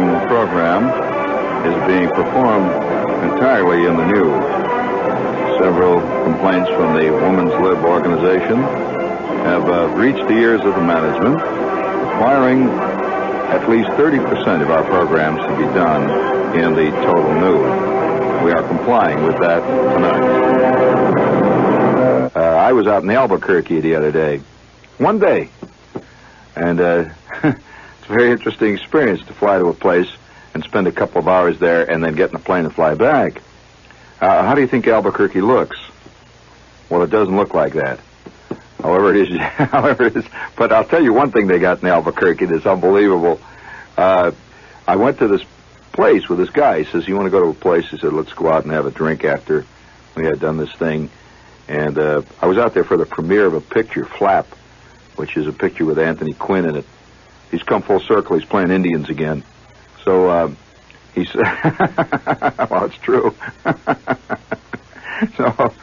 following program is being performed entirely in the nude. Several complaints from the Women's Lib organization have reached the ears of the management, requiring at least 30% of our programs to be done in the total nude. We are complying with that tonight. I was out in Alburquerque the other day. One day. And it's a very interesting experience to fly to a place and spend a couple of hours there and then get in a plane and fly back. How do you think Albuquerque looks? Well, it doesn't look like that. However it is. But I'll tell you one thing they got in Albuquerque that's unbelievable. I went to this place with this guy. He says, you want to go to a place? He said, let's go out and have a drink after we had done this thing. And I was out there for the premiere of a picture, Flap, which is a picture with Anthony Quinn in it. He's come full circle. He's playing Indians again. So he said, well, it's true. So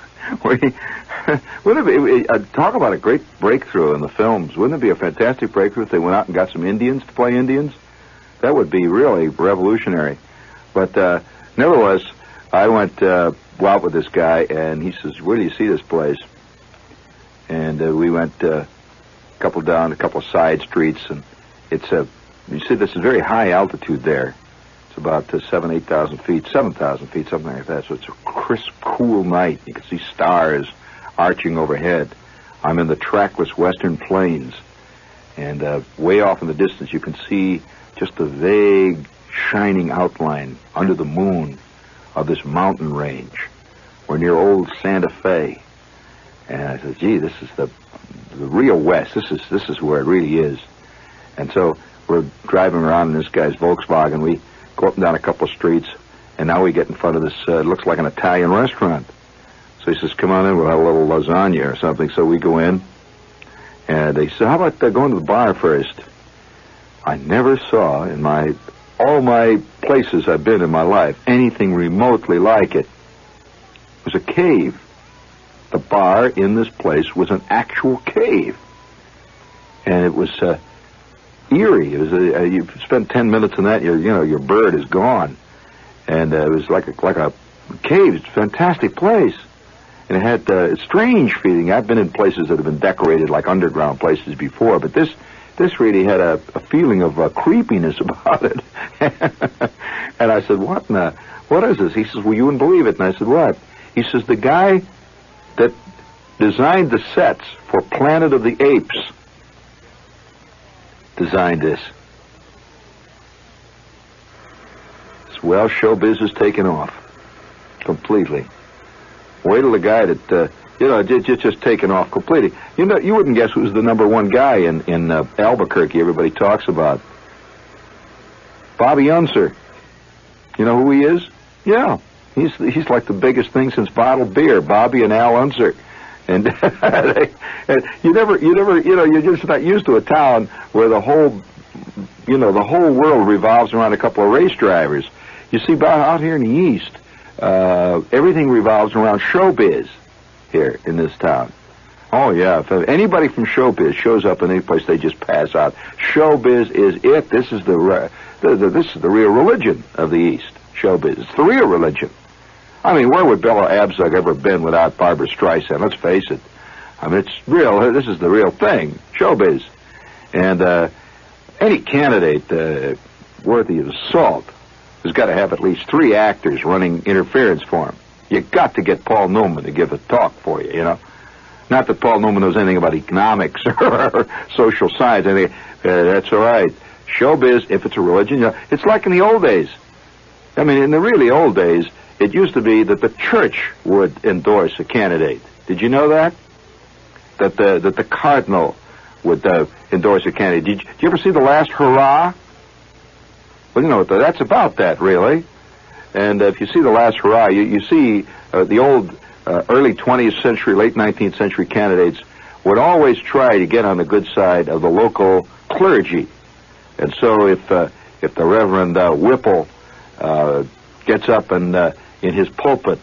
wouldn't it be, talk about a great breakthrough in the films. Wouldn't it be a fantastic breakthrough if they went out and got some Indians to play Indians? That would be really revolutionary. But nevertheless, I went out with this guy, and he says, where do you see this place? And we went a couple down, a couple side streets, and it's you see, this is very high altitude there. It's about 8,000 feet, 7,000 feet, something like that. So it's a crisp, cool night. You can see stars arching overhead. I'm in the trackless western plains, and way off in the distance, you can see just a vague, shining outline under the moon of this mountain range. We're near old Santa Fe, and I said, "Gee, this is the real West. This is where it really is." And so we're driving around in this guy's Volkswagen. We go up and down a couple of streets, and now we get in front of this, it looks like an Italian restaurant. So he says, come on in, we'll have a little lasagna or something. So we go in, and they said, how about going to the bar first? I never saw in all my places I've been in my life anything remotely like it. It was a cave. The bar in this place was an actual cave. And it was eerie. It was you spend 10 minutes in that, your bird is gone. And it was like a cave. It's a fantastic place. And it had a strange feeling. I've been in places that have been decorated like underground places before, but this really had a feeling of creepiness about it. And I said, what is this? He says, well, you wouldn't believe it. And I said, what? He says, the guy that designed the sets for Planet of the Apes designed this. Well, showbiz has taken off completely. Wait till the guy that, just taken off completely. You wouldn't guess who's the number one guy in Albuquerque everybody talks about. Bobby Unser. You know who he is? Yeah. He's like the biggest thing since bottled beer, Bobby and Al Unser. And you're just not used to a town where the whole world revolves around a couple of race drivers. You see, out here in the East, everything revolves around showbiz here in this town. Oh, yeah. If anybody from showbiz shows up in any place, they just pass out. Showbiz is it. This is the real religion of the East, showbiz. It's the real religion. I mean, where would Bella Abzug ever been without Barbra Streisand? Let's face it. I mean, it's real. This is the real thing, showbiz. And any candidate worthy of salt has got to have at least 3 actors running interference for him. You got to get Paul Newman to give a talk for you, Not that Paul Newman knows anything about economics or social science. That's all right. Showbiz, if it's a religion, it's like in the old days. I mean, in the really old days, it used to be that the church would endorse a candidate. Did you know that? That the cardinal would endorse a candidate. Did you ever see The Last Hurrah? Well, that's about that, really. And if you see The Last Hurrah, you see the old early 20th century, late 19th century candidates would always try to get on the good side of the local clergy. And so if the Reverend Whipple gets up and in his pulpit,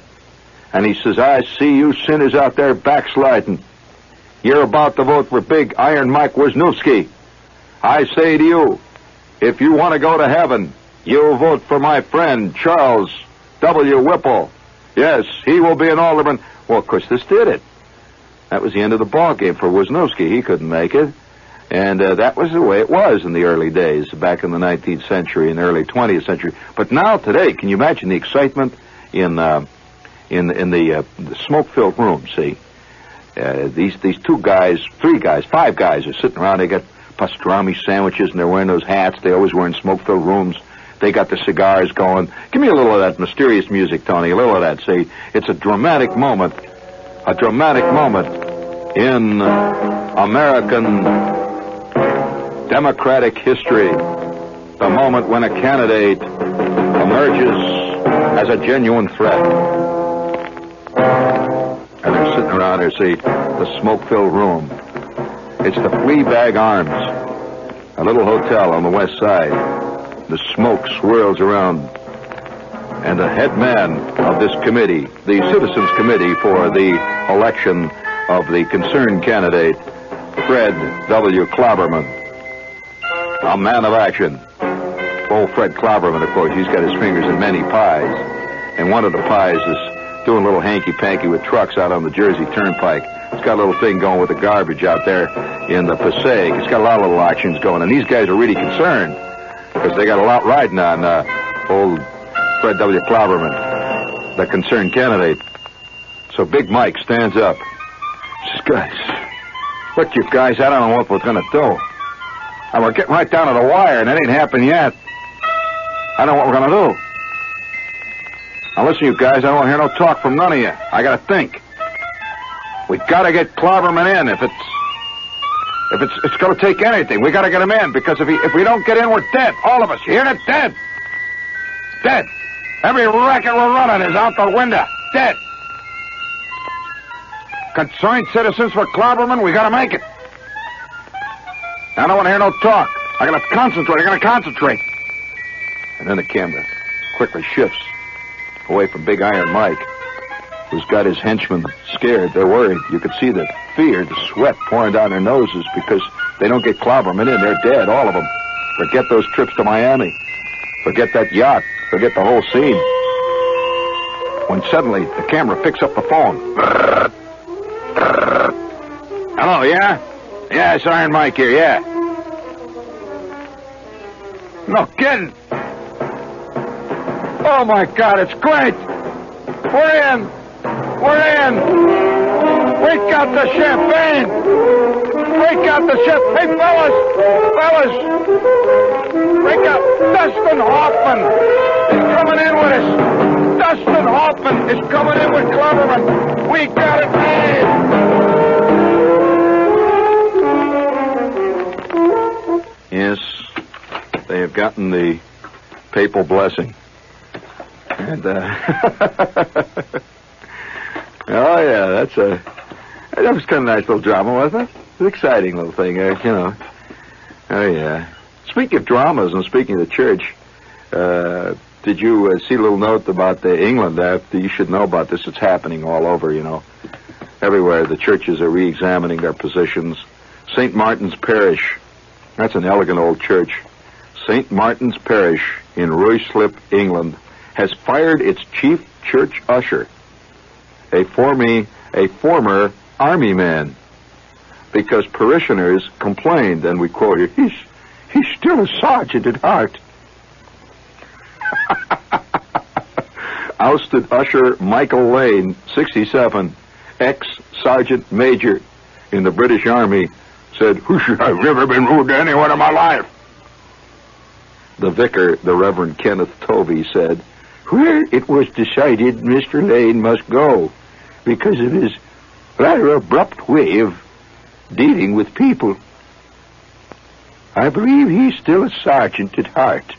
and he says, I see you sinners out there backsliding. You're about to vote for big Iron Mike Wisniewski. I say to you, if you want to go to heaven, You vote for my friend, Charles W. Whipple. Yes, he will be an alderman. Well, of course, this did it. That was the end of the ball game for Wisniewski. He couldn't make it. And that was the way it was in the early days, back in the 19th century and early 20th century. But now, today, can you imagine the excitement in the smoke-filled room, see? These three guys, five guys are sitting around. They got pastrami sandwiches, and they're wearing those hats. They always were in smoke-filled rooms. They got the cigars going. Give me a little of that mysterious music, Tony, a little of that, see? It's a dramatic moment in American democratic history. The moment when a candidate emerges as a genuine threat. And they're sitting around here, see, the smoke-filled room. It's the Fleabag Arms, a little hotel on the west side. The smoke swirls around. And the head man of this committee, the Citizens Committee for the election of the concerned candidate, Fred W. Clobberman, a man of action. Old Fred Clobberman, of course, he's got his fingers in many pies. And one of the pies is doing a little hanky-panky with trucks out on the Jersey Turnpike. It's got a little thing going with the garbage out there in the Passaic. It's got a lot of little actions going. And these guys are really concerned because they got a lot riding on old Fred W. Clobberman, the concerned candidate. So Big Mike stands up. Says, guys, look, you guys, I don't know what we're going to do. And we're getting right down to the wire, and it ain't happened yet. I don't know what we're going to do. Now, listen, you guys, I don't want to hear no talk from none of you. I got to think. We got to get Clobberman in. If it's going to take anything, we got to get him in, because if we don't get in, we're dead. All of us. You hear that? Dead. Dead. Every racket we're running is out the window. Dead. Concerned citizens for Clobberman, we got to make it. I don't want to hear no talk. I got to concentrate. And then the camera quickly shifts away from Big Iron Mike, who's got his henchmen scared. They're worried. You could see the fear, the sweat pouring down their noses because they don't get Clobberman in. They're dead, all of them. Forget those trips to Miami. Forget that yacht. Forget the whole scene. When suddenly the camera picks up the phone. Hello, yeah? Yeah, it's Iron Mike here, yeah. No kidding. Oh, my God, it's great. We're in. We got the champagne. Hey, fellas. We got Dustin Hoffman is coming in with us. Dustin Hoffman is coming in with Clobberman. We got it made. Yes, they have gotten the papal blessing. And, oh, yeah, that was kind of a nice little drama, wasn't it? It's an exciting little thing, you know. Oh, yeah. Speaking of dramas and speaking of the church, did you see a little note about England? You should know about this. It's happening all over, you know. Everywhere the churches are re-examining their positions. St. Martin's Parish, that's an elegant old church. St. Martin's Parish in Ruislip, England, has fired its chief church usher, a former army man, because parishioners complained, and we quote here, he's still a sergeant at heart. Ousted usher Michael Lane, 67, ex-sergeant major in the British Army, said, I've never been rude to anyone in my life. The vicar, the Reverend Kenneth Tovey, said, well, it was decided Mr. Lane must go because of his rather abrupt way of dealing with people. I believe he's still a sergeant at heart.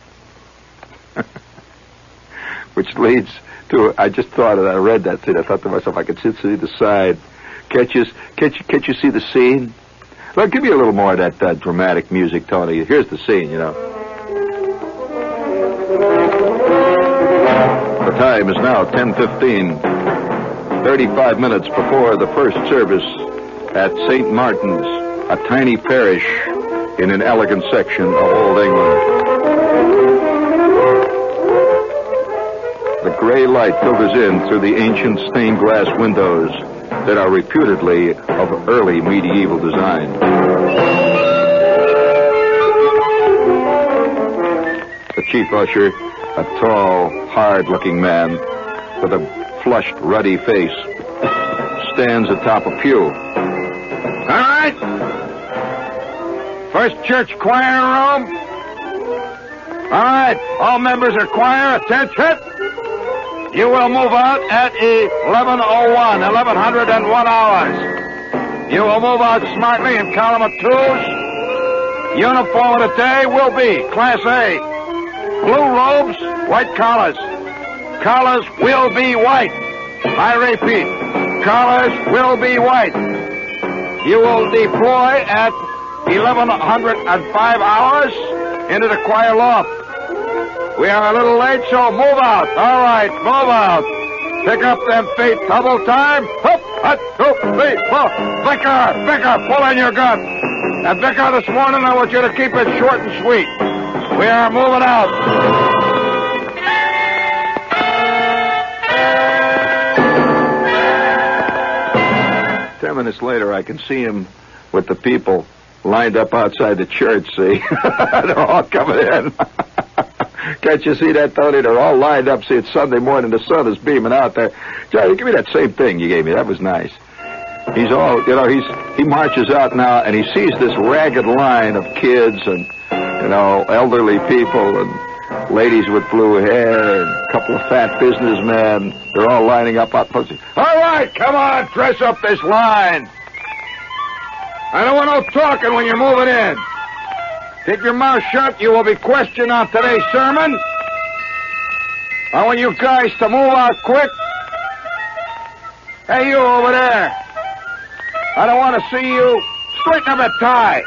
Which leads to, I just thought, and I read that thing, I thought to myself, I could sit to the side. Can't you see the scene? Well, give me a little more of that dramatic music, Tony. Here's the scene, you know. The time is now 10:15, 35 minutes before the first service at St. Martin's, a tiny parish in an elegant section of Old England. gray light filters in through the ancient stained glass windows that are reputedly of early medieval design. The chief usher, a tall, hard-looking man with a flushed, ruddy face, stands atop a pew. All right. First church choir room. All right. All members of choir, attention. You will move out at 11:01 hours. You will move out smartly in column of twos. Uniform of the day will be Class A. Blue robes, white collars. Collars will be white. I repeat, collars will be white. You will deploy at 11:05 hours into the choir loft. We are a little late, so move out. All right, move out. Pick up them feet, double time. Hup, hut, hoop, feet, pull. Vicar, pull in your gun. And Vicar, this morning I want you to keep it short and sweet. We are moving out. 10 minutes later, I can see him with the people lined up outside the church, see? They're all coming in. Can't you see that, Tony? They're all lined up. See, it's Sunday morning. The sun is beaming out there. Johnny, give me that same thing you gave me. That was nice. He's all, he marches out now, and he sees this ragged line of kids and, elderly people and ladies with blue hair and a couple of fat businessmen. They're all lining up out front. All right, come on, dress up this line. I don't want no talking when you're moving in. Keep your mouth shut. You will be questioned on today's sermon. I want you guys to move out quick. Hey, you over there. I don't want to see you. Straighten up that tie.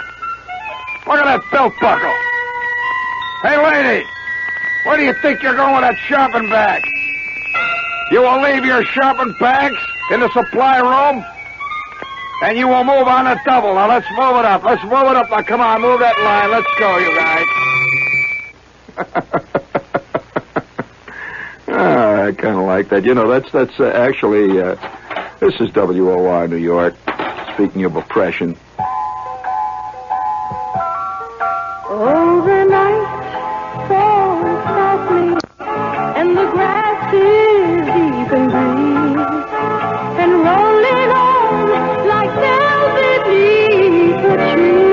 Look at that belt buckle. Hey, lady, where do you think you're going with that shopping bag? You will leave your shopping bags in the supply room, and you will move on a double. Now, let's move it up. Let's move it up. Now, come on, move that line. Let's go, you guys. I kind of like that. That's actually, this is WOR New York, speaking of oppression. Oh, the night falls softly, and the grass is deep and green, and rolling on like velvet beneath the trees.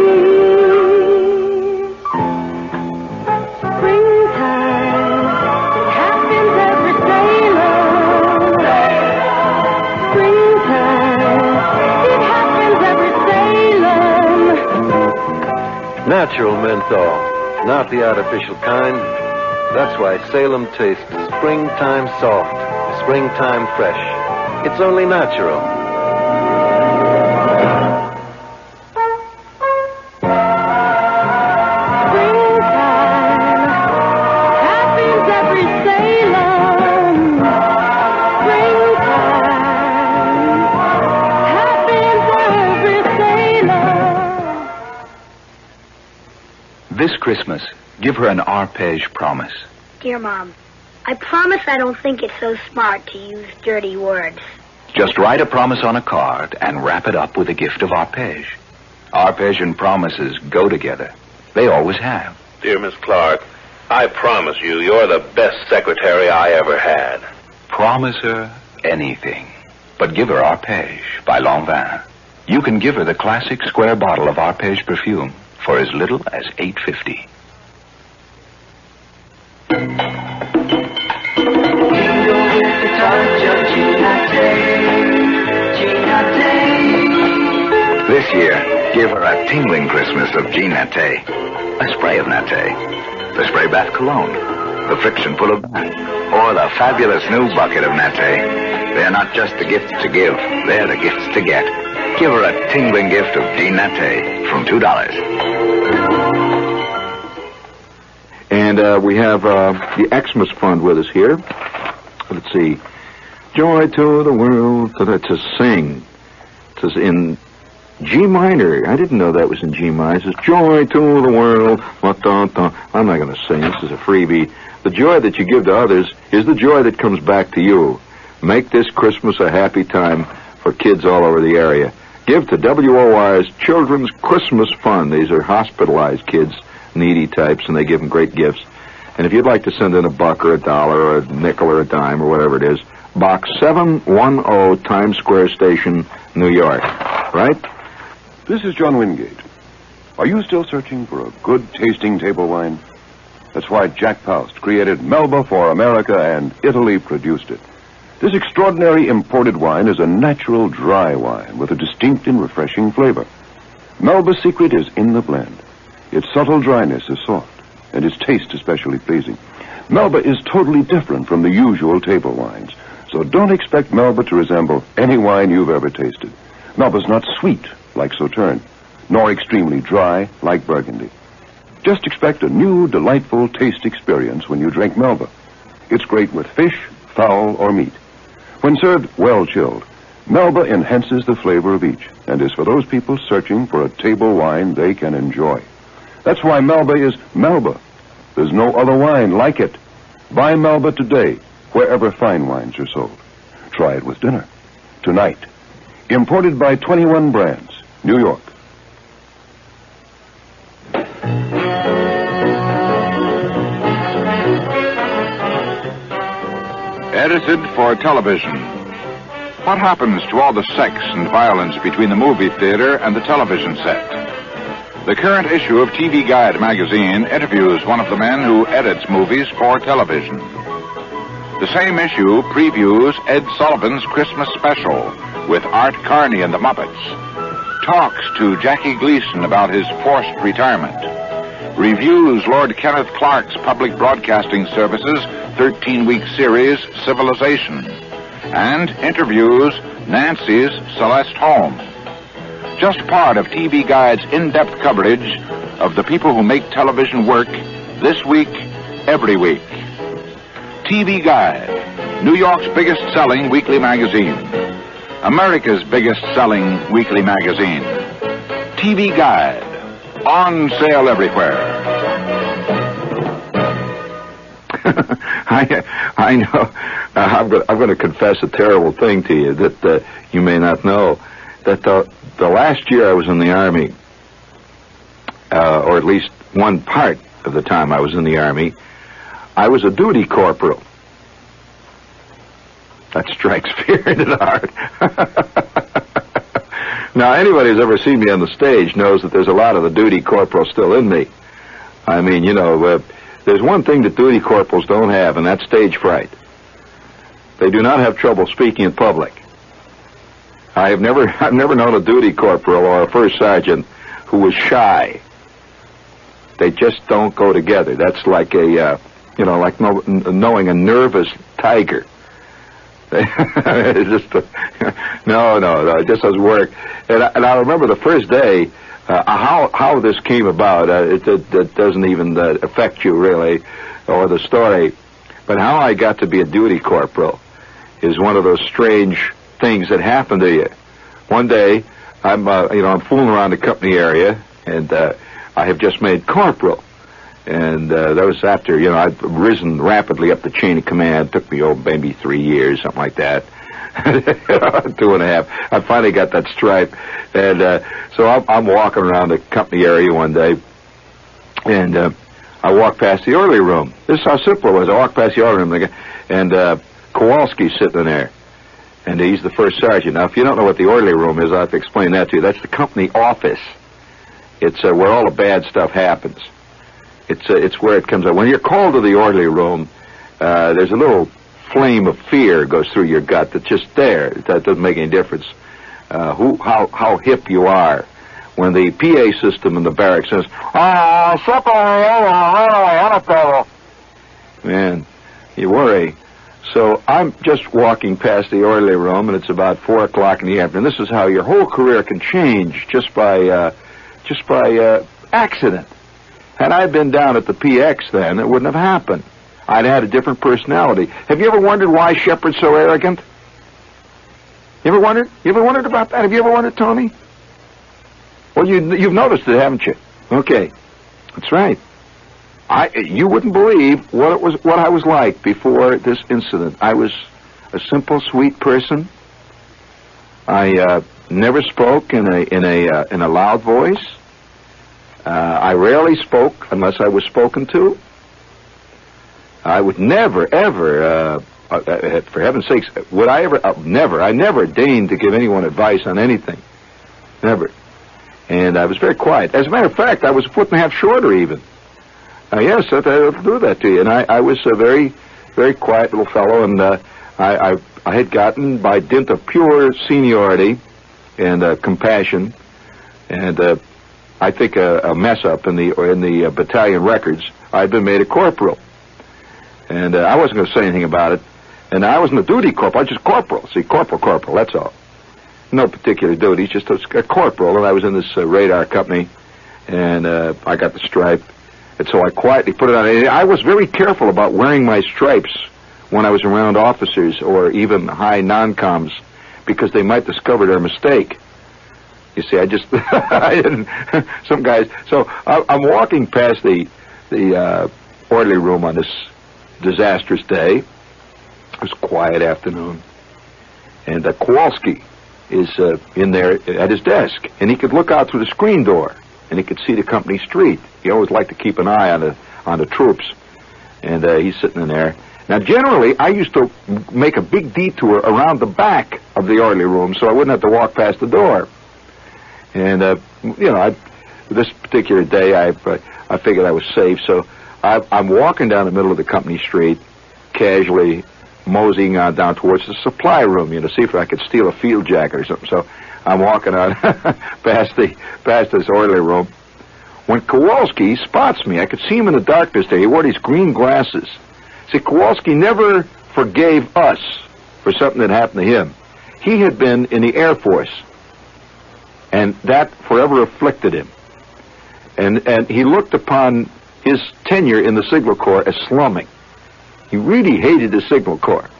Springtime, it happens every Salem. Springtime, it happens every Salem. Natural menthol, not the artificial kind. That's why Salem tastes springtime soft, springtime fresh. It's only natural. This Christmas, give her an Arpège promise. Dear Mom, I promise I don't think it's so smart to use dirty words. Just write a promise on a card and wrap it up with a gift of Arpège. Arpège and promises go together. They always have. Dear Miss Clark, I promise you're the best secretary I ever had. Promise her anything, but give her Arpège by Lanvin. You can give her the classic square bottle of Arpège Perfume for as little as $8.50. This year, give her a tingling Christmas of Jean Naté, a spray of Naté, the spray bath cologne, the friction pull of bath, or the fabulous new bucket of Naté. They're not just the gifts to give, they're the gifts to get. Give her a tingling gift of Jean Naté from $2. And we have the Xmas Fund with us here. Let's see. Joy to the world. To sing. It's in G minor. I didn't know that was in G minor. It says, joy to the world. I'm not going to sing. This is a freebie. The joy that you give to others is the joy that comes back to you. Make this Christmas a happy time for kids all over the area. Give to WOR's Children's Christmas Fund. These are hospitalized kids, needy types, and they give them great gifts. And if you'd like to send in $1 or $1 or a nickel or a dime or whatever it is, Box 710, Times Square Station, New York. Right? This is John Wingate. Are you still searching for a good-tasting table wine? That's why Jack Paust created Melba for America and Italy produced it. This extraordinary imported wine is a natural dry wine with a distinct and refreshing flavor. Melba's secret is in the blend. Its subtle dryness is soft, and its taste especially pleasing. Melba is totally different from the usual table wines, so don't expect Melba to resemble any wine you've ever tasted. Melba's not sweet, like Sauterne, nor extremely dry, like Burgundy. Just expect a new, delightful taste experience when you drink Melba. It's great with fish, fowl, or meat. When served well chilled, Melba enhances the flavor of each and is for those people searching for a table wine they can enjoy. That's why Melba is Melba. There's no other wine like it. Buy Melba today, wherever fine wines are sold. Try it with dinner. Tonight. Imported by 21 Brands, New York. Edited for television. What happens to all the sex and violence between the movie theater and the television set? The current issue of TV Guide magazine interviews one of the men who edits movies for television. The same issue previews Ed Sullivan's Christmas special with Art Carney and the Muppets, talks to Jackie Gleason about his forced retirement, reviews Lord Kenneth Clark's Public Broadcasting Service's 13-week series, Civilization, and interviews Nancy's Celeste Holm. Just part of TV Guide's in-depth coverage of the people who make television work this week, every week. TV Guide, New York's biggest-selling weekly magazine, America's biggest-selling weekly magazine. TV Guide, on sale everywhere. I know. I'm going to confess a terrible thing to you that you may not know. That the last year I was in the Army, or at least one part of the time I was in the Army, I was a duty corporal. That strikes fear into the heart. Now, anybody who's ever seen me on the stage knows that there's a lot of the duty corporal still in me. I mean, there's one thing that duty corporals don't have, and that's stage fright. They do not have trouble speaking in public. I've never known a duty corporal or a first sergeant who was shy. They just don't go together. That's like knowing a nervous tiger. No, it just doesn't work. And I remember the first day, how this came about. It doesn't even affect you really, or the story. But how I got to be a duty corporal is one of those strange things that happen to you. One day, I'm fooling around the company area, and I have just made corporal. And that was after, I'd risen rapidly up the chain of command. It took me, maybe 3 years, something like that. 2.5. I finally got that stripe. And so I'm walking around the company area one day, and I walk past the orderly room. This is how simple it was. I walked past the orderly room, and Kowalski's sitting there. And he's the first sergeant. Now, if you don't know what the orderly room is, I'll have to explain that to you. That's the company office. It's where all the bad stuff happens. It's where it comes out. When you're called to the orderly room, there's a little flame of fear goes through your gut that's just there. That doesn't make any difference how hip you are. When the PA system in the barracks says, man, you worry. So I'm just walking past the orderly room, and it's about 4 o'clock in the afternoon. This is how your whole career can change just by accident. Had I been down at the PX then, it wouldn't have happened. I'd had a different personality. Have you ever wondered why Shepard's so arrogant? You ever wondered? You ever wondered about that? Have you ever wondered, Tony? Well, you've noticed it, haven't you? Okay. That's right. You wouldn't believe what I was like before this incident. I was a simple, sweet person. I never spoke in a loud voice. I rarely spoke unless I was spoken to. I would never, ever, for heaven's sakes, would I ever, never, I never deigned to give anyone advice on anything. Never. And I was very quiet. As a matter of fact, I was a foot and a half shorter even. Yes, I'll do that to you. And I was a very, very quiet little fellow, and I had gotten, by dint of pure seniority and compassion, and I think a mess up in the battalion records, I'd been made a corporal. And I wasn't going to say anything about it. And I wasn't a duty corporal, I was just corporal. See, corporal, that's all. No particular duties, just a corporal. And I was in this radar company, and I got the stripe. And so I quietly put it on. And I was very careful about wearing my stripes when I was around officers or even high non-coms, because they might discover their mistake. You see, I didn't, some guys, so I'm walking past the orderly room on this disastrous day. It was a quiet afternoon. And Kowalski is in there at his desk, and he could look out through the screen door, and he could see the company street. He always liked to keep an eye on the troops, and he's sitting in there. Now, generally, I used to make a big detour around the back of the orderly room so I wouldn't have to walk past the door. And, this particular day, I figured I was safe, so I'm walking down the middle of the company street, casually moseying on down towards the supply room, see if I could steal a field jacket or something. So I'm walking on past this orderly room. When Kowalski spots me, I could see him in the darkness there. He wore these green glasses. See, Kowalski never forgave us for something that happened to him. He had been in the Air Force, and that forever afflicted him. And he looked upon his tenure in the Signal Corps as slumming. He really hated the Signal Corps.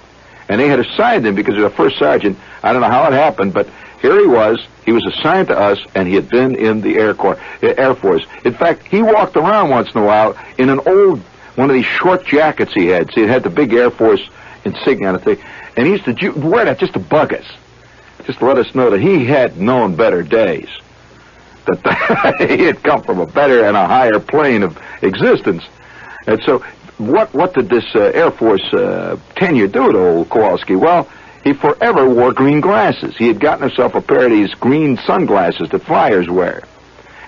And they had assigned him because he was a first sergeant. I don't know how it happened, but here he was assigned to us, and he had been in the Air Force. In fact, he walked around once in a while in one of these short jackets he had. See, it had the big Air Force insignia on the thing. And he used to wear that just to bug us, just to let us know that he had known better days, that he had come from a better and a higher plane of existence. And so what did this Air Force tenure do to old Kowalski? Well, he forever wore green glasses. He had gotten himself a pair of these green sunglasses that flyers wear.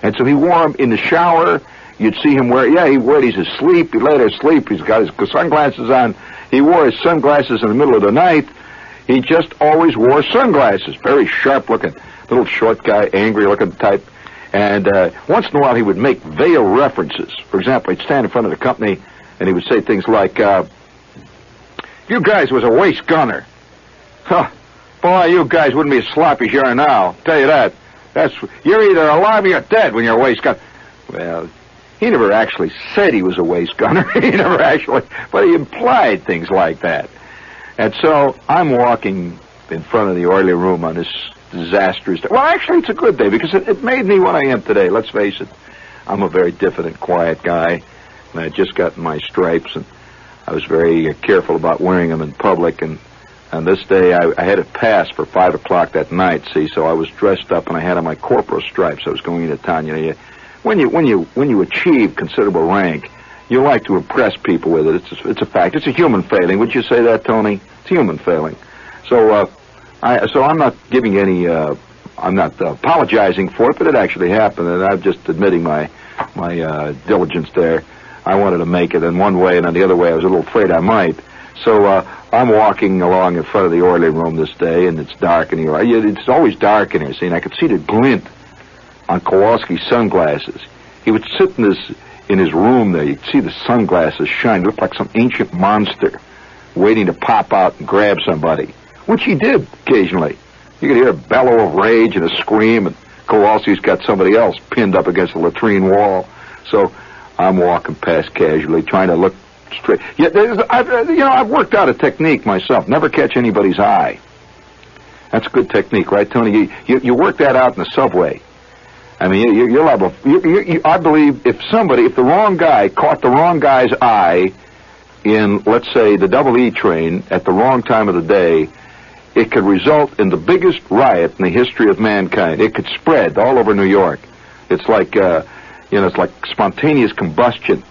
And so he wore them in the shower. You'd see him he wore these asleep. He lay there asleep. He's got his sunglasses on. He wore his sunglasses in the middle of the night. He just always wore sunglasses. Very sharp looking, little short guy, angry looking type. And once in a while he would make veiled references. For example, he'd stand in front of the company and he would say things like, you guys was a waste gunner. Huh. Boy, you guys wouldn't be as sloppy as you are now. I'll tell you that. You're either alive or you're dead when you're a waste gunner. Well, he never actually said he was a waste gunner. But he implied things like that. And so I'm walking in front of the orderly room on this disastrous day. Well, actually, it's a good day because it made me what I am today. Let's face it. I'm a very diffident, quiet guy, and I had just gotten my stripes, and I was very careful about wearing them in public. And on this day, I had it passed for 5 o'clock that night. See, so I was dressed up, and I had on my corporal stripes. I was going into town. When you achieve considerable rank, you like to impress people with it. It's a fact. It's a human failing. Would you say that, Tony? It's a human failing. So I'm not giving any. I'm not apologizing for it, but it actually happened, and I'm just admitting my diligence there. I wanted to make it in one way, and on the other way, I was a little afraid I might. So I'm walking along in front of the orderly room this day, and it's dark in here. It's always dark in here, see, and I could see the glint on Kowalski's sunglasses. He would sit in his room there. You'd see the sunglasses shine. He looked like some ancient monster waiting to pop out and grab somebody, which he did occasionally. You could hear a bellow of rage and a scream, and Kowalski's got somebody else pinned up against the latrine wall. So I'm walking past casually, trying to look straight. Yeah, I've worked out a technique myself. Never catch anybody's eye. That's a good technique, right, Tony? You work that out in the subway. I mean, you're liable. I believe if the wrong guy caught the wrong guy's eye in, let's say, the double E train at the wrong time of the day, it could result in the biggest riot in the history of mankind. It could spread all over New York. It's like, it's like spontaneous combustion.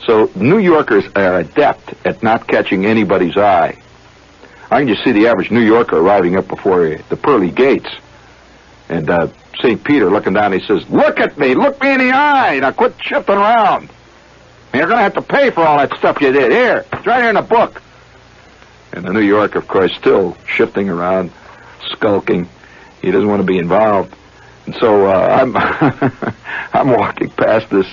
So New Yorkers are adept at not catching anybody's eye. I can just see the average New Yorker arriving up before the pearly gates. And St. Peter looking down, he says, "Look at me! Look me in the eye! Now quit shifting around. You're going to have to pay for all that stuff you did. Here, it's right here in the book." And the New Yorker, of course, still shifting around, skulking. He doesn't want to be involved. And so I'm I'm walking past this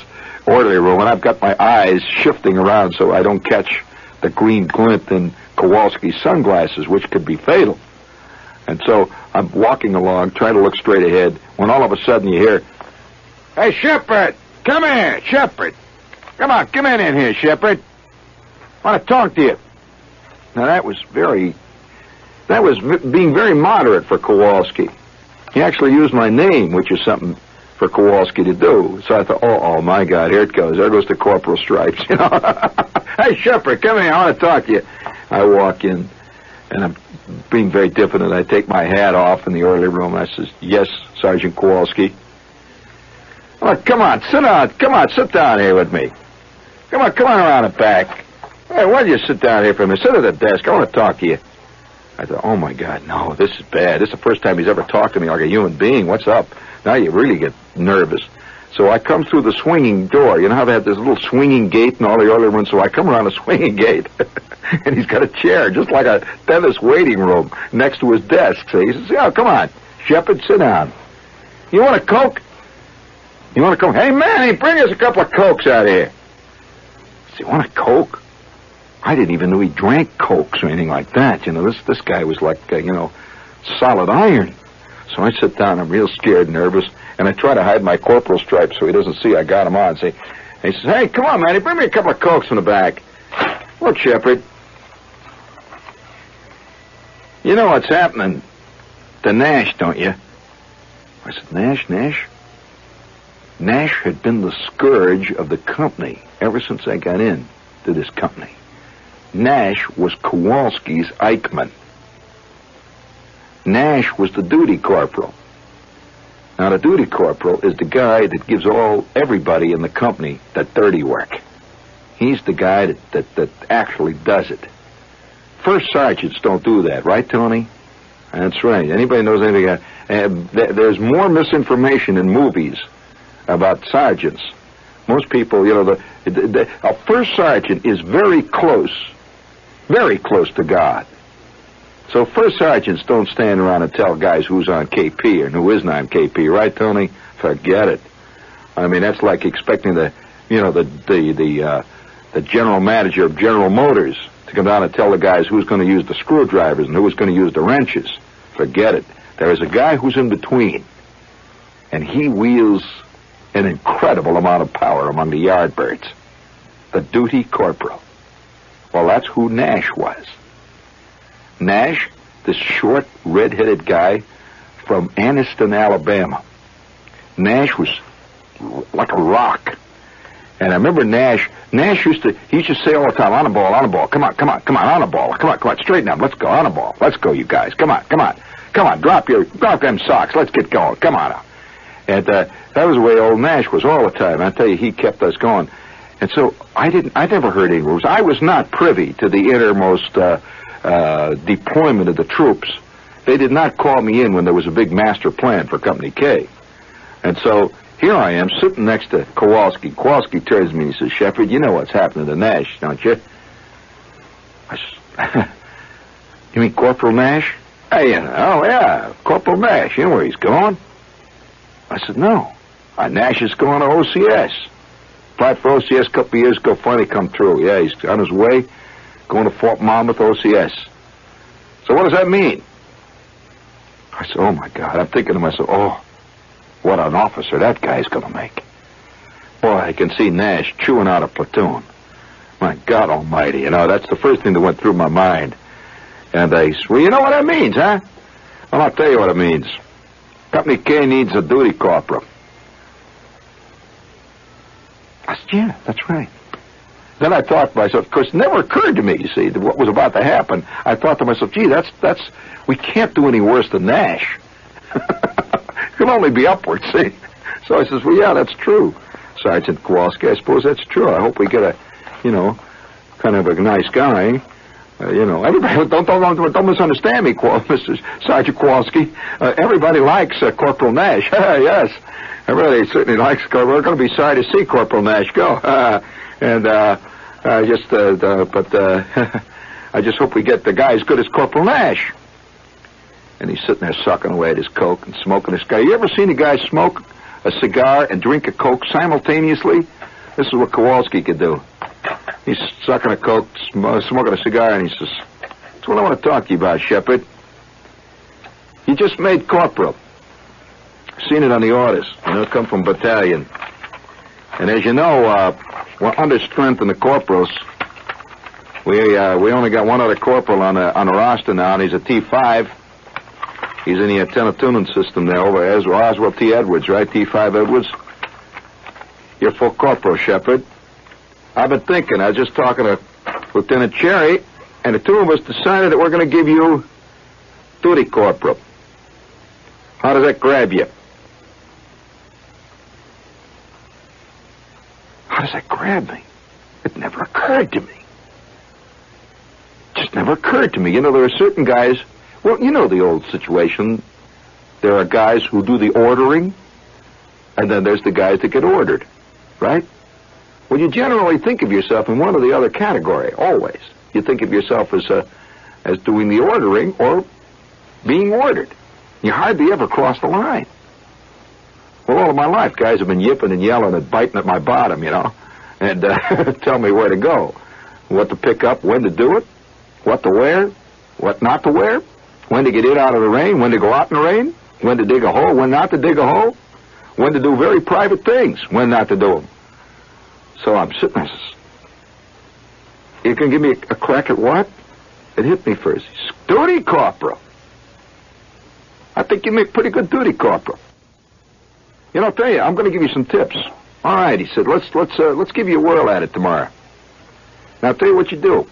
orderly room, and I've got my eyes shifting around so I don't catch the green glint in Kowalski's sunglasses, which could be fatal. And so I'm walking along, trying to look straight ahead, when all of a sudden you hear, "Hey, Shepherd, come here, Shepherd. Come on, come in here, Shepherd. I want to talk to you." Now that was being very moderate for Kowalski. He actually used my name, which is something for Kowalski to do. So I thought, oh my God, here it goes. There goes the Corporal Stripes, you know. "Hey, Shepherd, come here. I want to talk to you." I walk in, and I'm being very diffident. I take my hat off in the orderly room. I says, "Yes, Sergeant Kowalski." "Oh, come on, sit down. Come on, sit down here with me. Come on around the back. Hey, why don't you sit down here for a minute? Sit at the desk. I want to talk to you." I thought, oh my God, no, this is bad. This is the first time he's ever talked to me like a human being. What's up? Now you really get nervous. So I come through the swinging door. You know how they have this little swinging gate in all the other rooms? So I come around the swinging gate, and he's got a chair, just like a dentist waiting room, next to his desk. So he says, "Oh, come on, Shepherd, sit down. You want a Coke? You want a Coke? Hey, Manny, bring us a couple of Cokes out here." I said, "You want a Coke?" I didn't even know he drank Cokes or anything like that. You know, this guy was like, solid iron. So I sit down, I'm real scared, nervous, and I try to hide my corporal stripes so he doesn't see I got him on. And he says, "Hey, come on, Manny, bring me a couple of Cokes from the back." "Look, Shepherd, you know what's happening to Nash, don't you?" I said, "Nash? Nash had been the scourge of the company ever since I got in to this company. Nash was Kowalski's Eichmann. Nash was the Duty Corporal. Now, the Duty Corporal is the guy that gives everybody in the company that dirty work. He's the guy that actually does it. First sergeants don't do that, right, Tony?" That's right. Anybody knows anything? There's more misinformation in movies about sergeants. Most people, a first sergeant is very close to God. So first sergeants don't stand around and tell guys who's on KP and who isn't on KP, right, Tony? Forget it. I mean, that's like expecting the general manager of General Motors to come down and tell the guys who's going to use the screwdrivers and who's going to use the wrenches. Forget it. There is a guy who's in between, and he wields an incredible amount of power among the Yardbirds. The Duty Corporal. Well, that's who Nash was. Nash, this short, red-headed guy from Anniston, Alabama. Nash was like a rock. And I remember Nash used to say all the time, on the ball, come on, on the ball, come on, straighten up, let's go, on the ball, let's go, you guys, come on, drop them socks, let's get going, come on. And that was the way old Nash was all the time. I tell you, he kept us going. And so I never heard any rules. I was not privy to the innermost deployment of the troops. They did not call me in when there was a big master plan for Company K. And so here I am sitting next to Kowalski. Kowalski turns to me and he says, "Shepherd, you know what's happening to Nash, don't you?" I said, "You mean Corporal Nash?" "Hey, yeah, Corporal Nash. You know where he's going?" I said, "No. Nash is going to OCS. Applied for OCS a couple of years ago, finally come through. Yeah, he's on his way, going to Fort Monmouth, OCS. So what does that mean?" I said, "Oh, my God." I'm thinking to myself, oh, what an officer that guy's going to make. Boy, I can see Nash chewing out a platoon. My God almighty, that's the first thing that went through my mind. And I said, "Well, you know what that means, huh?" Well, I'll tell you what it means. Company K needs a Duty Corporal. I said, yeah, that's right. Then I thought to myself, of course, it never occurred to me, you see, what was about to happen. I thought to myself, gee, we can't do any worse than Nash. It can only be upward, see? So I says, well, yeah, that's true, Sergeant Kowalski. I suppose that's true. I hope we get a, kind of a nice guy. Everybody, don't misunderstand me, Mr. Sergeant Kowalski. Everybody likes Corporal Nash. Yes, everybody certainly likes Corporal. We're going to be sorry to see Corporal Nash go. I just hope we get the guy as good as Corporal Nash. And he's sitting there sucking away at his Coke and smoking his cigar. You ever seen a guy smoke a cigar and drink a Coke simultaneously? This is what Kowalski could do. He's sucking a Coke, smoking a cigar, and he says, that's what I want to talk to you about, Shepard. You just made corporal. Seen it on the orders. Come from battalion. And as you know, we're under strength in the corporals. We only got one other corporal on the roster now, and he's a T5. He's in the antenna tuning system there over at Oswald T. Edwards, right? T5 Edwards. You're full corporal, Shepard. I've been thinking. I was just talking to Lieutenant Cherry, and the two of us decided that we're going to give you Duty Corporal. How does that grab you? How does that grab me? It never occurred to me. Just never occurred to me. There are certain guys... Well, you know the old situation. There are guys who do the ordering, and then there's the guys that get ordered, right? Well, you generally think of yourself in one or the other category, always. You think of yourself as doing the ordering or being ordered. You hardly ever cross the line. Well, all of my life, guys have been yipping and yelling and biting at my bottom, and tell me where to go, what to pick up, when to do it, what to wear, what not to wear, when to get in out of the rain, when to go out in the rain, when to dig a hole, when not to dig a hole, when to do very private things, when not to do them. So I'm sitting there. You can give me a crack at what? It hit me first. Duty Corporal. I think you make pretty good Duty Corporal. I'll tell you, I'm going to give you some tips. All right, he said, let's give you a whirl at it tomorrow. Now, I'll tell you what you do.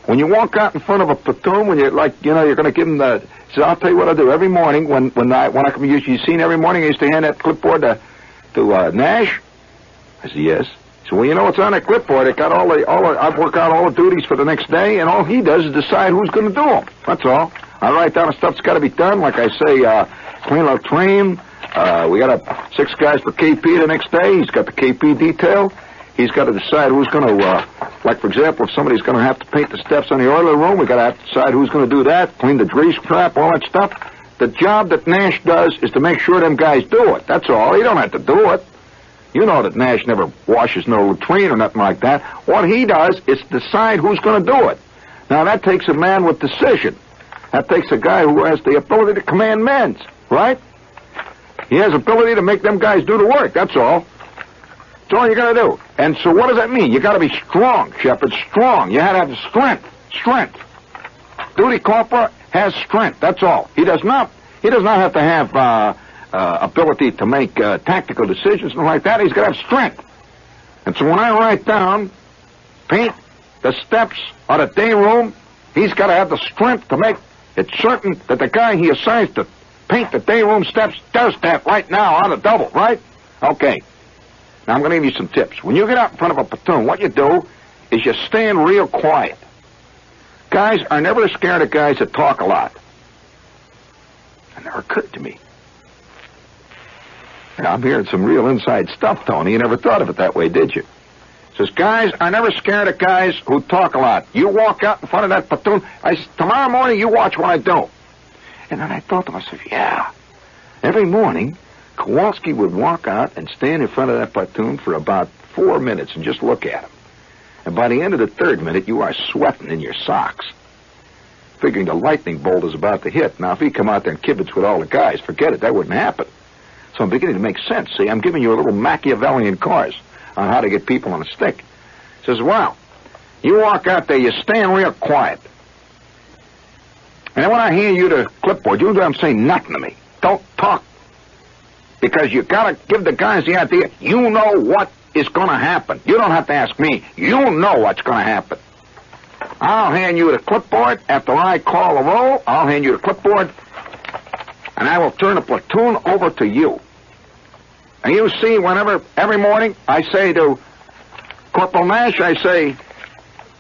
When you walk out in front of a platoon, when you're you're going to give them the... So I'll tell you what I do. Every morning, when I come, you've seen every morning I used to hand that clipboard to Nash? I said, yes. So, well, it's on that clipboard. It got I work out all the duties for the next day, and all he does is decide who's going to do them. That's all. I write down the stuff that's got to be done. Like I say, clean out train. We got 6 guys for KP the next day. He's got the KP detail. He's got to decide who's going to, like, for example, if somebody's going to have to paint the steps on the oiler room, we got to have to decide who's going to do that, clean the grease trap, all that stuff. The job that Nash does is to make sure them guys do it. That's all. He don't have to do it. You know that Nash never washes no latrine or nothing like that. What he does is decide who's going to do it. Now, that takes a man with decision. That takes a guy who has the ability to command men, right? He has ability to make them guys do the work. That's all. That's all you got to do. And so what does that mean? You got to be strong, Shepard, strong. You had to have strength. Strength. Duty Corporal has strength. That's all. He does not have to have ability to make tactical decisions and like that. He's got to have strength. And so when I write down, paint the steps of the day room, he's got to have the strength to make it certain that the guy he assigns to paint the day room steps does that right now on the double, right? Okay. Now, I'm going to give you some tips. When you get out in front of a platoon, what you do is you stand real quiet. Guys are never scared of guys that talk a lot. It never occurred to me. Now, I'm hearing some real inside stuff, Tony. You never thought of it that way, did you? It says, guys are never scared of guys who talk a lot. You walk out in front of that platoon. I said, tomorrow morning, you watch what I do. And then I thought to myself, yeah. Every morning, Kowalski would walk out and stand in front of that platoon for about 4 minutes and just look at him. And by the end of the 3rd minute, you are sweating in your socks, figuring the lightning bolt is about to hit. Now, if he come out there and kibitz with all the guys, forget it, that wouldn't happen. So I'm beginning to make sense. See, I'm giving you a little Machiavellian course on how to get people on a stick. He says, well, you walk out there, you stand real quiet. And then when I hand you the clipboard, you don't say nothing to me. Don't talk. Because you got to give the guys the idea, you know what is going to happen. You don't have to ask me. You know what's going to happen. I'll hand you the clipboard. After I call the roll, I'll hand you the clipboard, and I will turn the platoon over to you. And you see, every morning, I say to Corporal Nash, I say,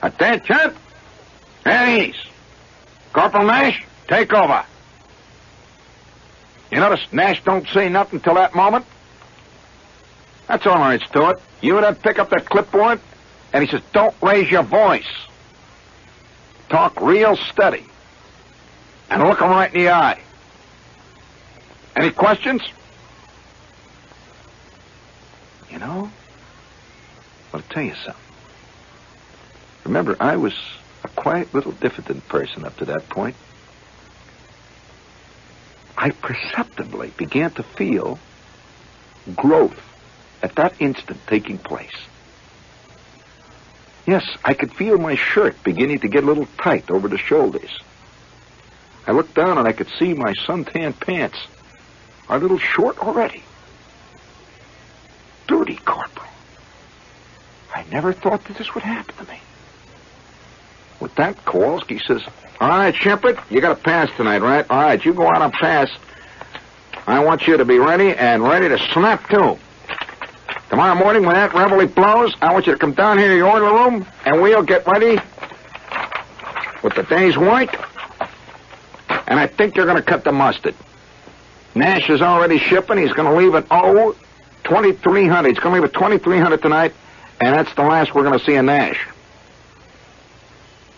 attention, at ease. Corporal Nash, take over. You notice Nash don't say nothing till that moment? That's all there is to it. You then pick up that clipboard, and he says, don't raise your voice. Talk real steady. And look him right in the eye. Any questions? You know, I'll tell you something. Remember, I was a quiet little diffident person up to that point. I perceptibly began to feel growth at that instant taking place. Yes, I could feel my shirt beginning to get a little tight over the shoulders. I looked down and I could see my suntan pants are a little short already. Duty Corporal. I never thought that this would happen to me. With that, Kowalski says, all right, Shepard, you got to pass tonight, right? All right, you go out and pass. I want you to be ready to snap to. Tomorrow morning when that reveille blows, I want you to come down here to the order room, and we'll get ready with the day's work. And I think you're going to cut the mustard. Nash is already shipping. He's going to leave at 2300. He's going to leave at 2300 tonight, and that's the last we're going to see of Nash.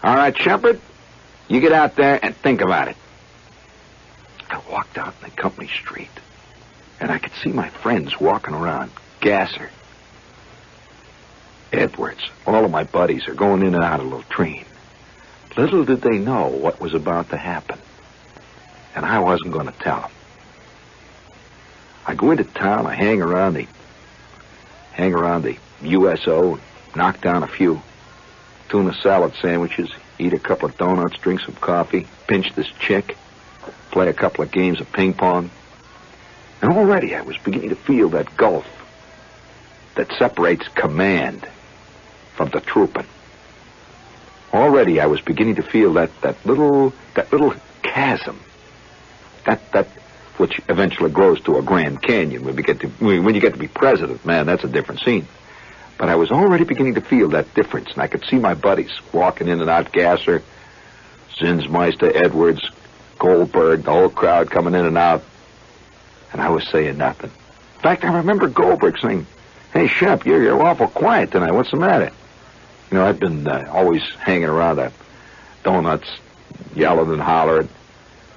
All right, Shepard, you get out there and think about it. I walked out in the company street, and I could see my friends walking around. Gasser, Edwards, all of my buddies are going in and out of the little train. Little did they know what was about to happen, and I wasn't going to tell them. I go into town, I hang around the USO, knock down a few tuna salad sandwiches, eat a couple of donuts, drink some coffee, pinch this chick, play a couple of games of ping pong. And already I was beginning to feel that gulf that separates command from the trooping. Already I was beginning to feel that little chasm, that which eventually grows to a Grand Canyon when you get to be president. Man, that's a different scene. But I was already beginning to feel that difference, and I could see my buddies walking in and out. Gasser, Zinsmeister, Edwards, Goldberg, the whole crowd coming in and out. And I was saying nothing. In fact, I remember Goldberg saying, hey, Shep, you're awful quiet tonight. What's the matter? You know, I've been always hanging around the donuts, yelling and hollering.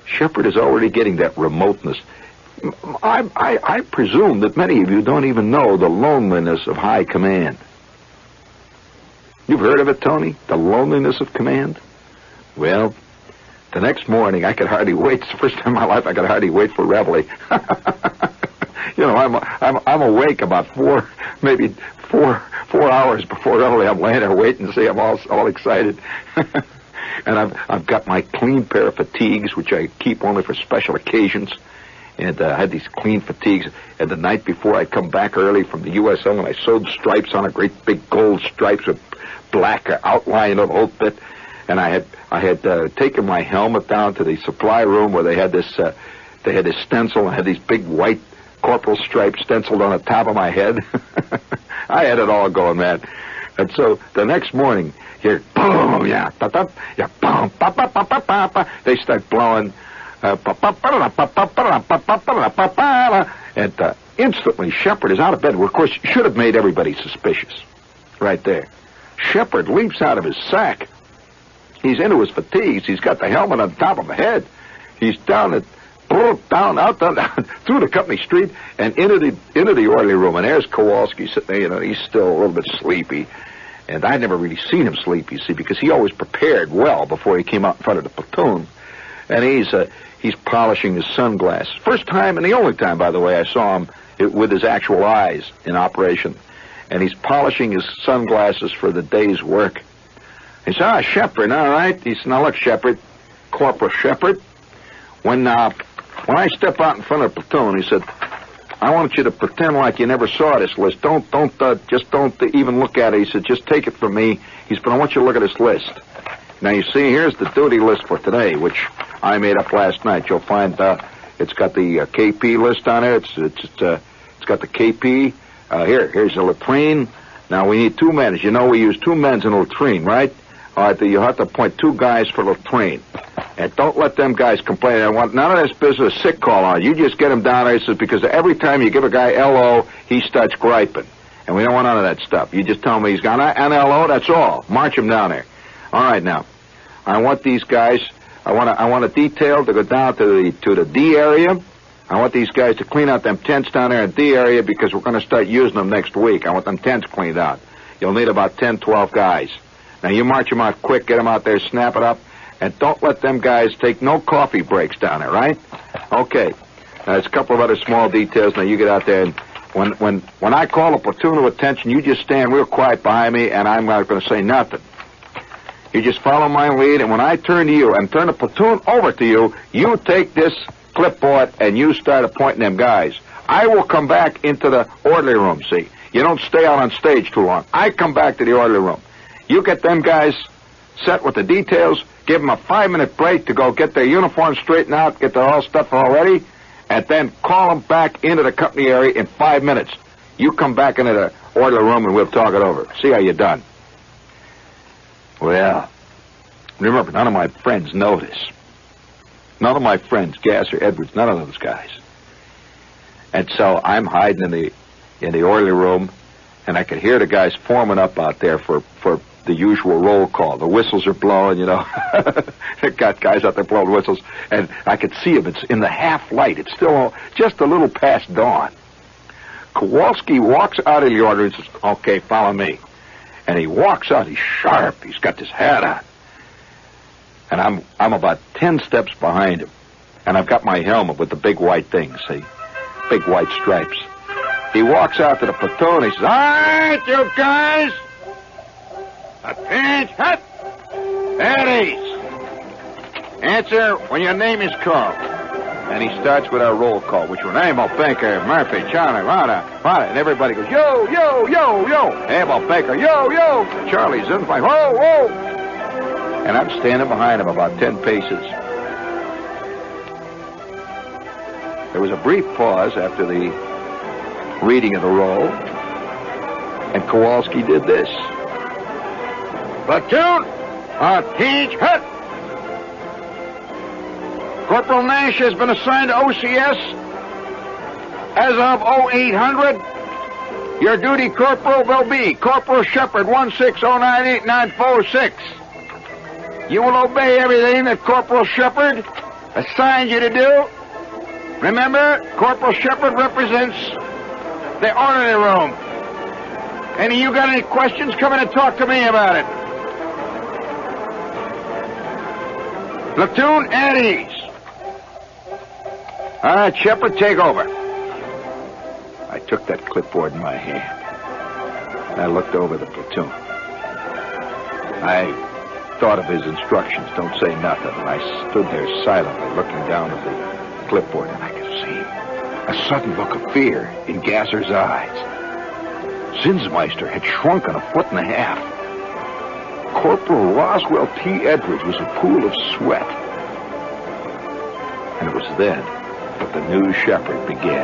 Shepard is already getting that remoteness. I presume that many of you don't even know the loneliness of high command. You've heard of it, Tony? The loneliness of command? Well, the next morning I could hardly wait. It's the first time in my life I could hardly wait for reveille. You know, I'm awake about four hours before reveille. I'm laying there waiting to see. I'm all excited. And I've got my clean pair of fatigues, which I keep only for special occasions. And I had these clean fatigues. And the night before, I come back early from the USO, and I sewed stripes on, a great big gold stripes with black outline of the whole bit. And I had taken my helmet down to the supply room where they had this stencil. I had these big white corporal stripes stenciled on the top of my head. I had it all going, man. And so the next morning, here, boom, yeah, yeah, boom, they start blowing, and instantly Shepard is out of bed. Well, of course, should have made everybody suspicious, right there. Shepard leaps out of his sack. He's into his fatigues. He's got the helmet on top of the head. He's down out through the company street and into the orderly room. And there's Kowalski sitting there. You know, he's still a little bit sleepy. And I'd never really seen him sleep, you see, because he always prepared well before he came out in front of the platoon. And he's polishing his sunglasses. First time, and the only time, by the way, I saw him with his actual eyes in operation. And he's polishing his sunglasses for the day's work. He said, Shepard, all right. He said, now look, Shepard, Corporal Shepard, when I step out in front of the platoon, he said, I want you to pretend like you never saw this list. Don't even look at it. He said, just take it from me. He said, but I want you to look at this list. Now, you see, here's the duty list for today, which I made up last night. You'll find it's got the KP list on it. It's got the KP. Here's the latrine. Now, we need 2 men. As you know, we use 2 men in a latrine, right? All right, you have to appoint 2 guys for latrine. And don't let them guys complain. I want none of this business sick call on. You just get him down there, says, because every time you give a guy LO, he starts griping. And we don't want none of that stuff. You just tell him he's got an LO, that's all. March him down there. All right, now, I want these guys, I want a detail to go down to the D area. I want these guys to clean out them tents down there in D area because we're going to start using them next week. I want them tents cleaned out. You'll need about 10, 12 guys. Now, you march them out quick, get them out there, snap it up, and don't let them guys take no coffee breaks down there, right? Okay. Now, there's a couple of other small details. Now, you get out there, and when I call a platoon to attention, you just stand real quiet behind me, and I'm not going to say nothing. You just follow my lead, and when I turn to you and turn the platoon over to you, you take this clipboard and you start appointing them guys. I will come back into the orderly room, see? You don't stay out on stage too long. I come back to the orderly room. You get them guys set with the details, give them a 5-minute break to go get their uniforms straightened out, get their all stuff all ready, and then call them back into the company area in 5 minutes. You come back into the orderly room and we'll talk it over. See how you're done. Well, remember, none of my friends know this. None of my friends, Gasser, Edwards, none of those guys. And so I'm hiding in the orderly room, and I could hear the guys forming up out there for the usual roll call. The whistles are blowing, you know. They got guys out there blowing whistles, and I could see them. It's in the half light. It's still just a little past dawn. Kowalski walks out of the order and says, okay, follow me. And he walks out. He's sharp. He's got this hat on. And I'm about 10 steps behind him. And I've got my helmet with the big white thing, see? Big white stripes. He walks out to the platoon. He says, all right, you guys. Attention. Eddie's. Answer when your name is called. And he starts with our roll call, which were Abel Baker, Murphy, Charlie, Rada. And everybody goes, yo, yo, yo, yo. Abel Baker, yo, yo. Charlie Zunfly, whoa, whoa. And I'm standing behind him about 10 paces. There was a brief pause after the reading of the roll, and Kowalski did this. Platoon, attention. Corporal Nash has been assigned to OCS as of 0800. Your duty corporal will be Corporal Shepard 160989446. You will obey everything that Corporal Shepard assigned you to do. Remember, Corporal Shepard represents the orderly room. Any of you got any questions? Come in and talk to me about it. Platoon at ease. All right, Shepard, take over. I took that clipboard in my hand. I looked over the platoon. I thought of his instructions, don't say nothing, and I stood there silently looking down at the clipboard, and I could see a sudden look of fear in Gasser's eyes. Zinsmeister had shrunken 1.5 feet. Corporal Roswell T. Edwards was a pool of sweat. And it was then that the new Shepard began.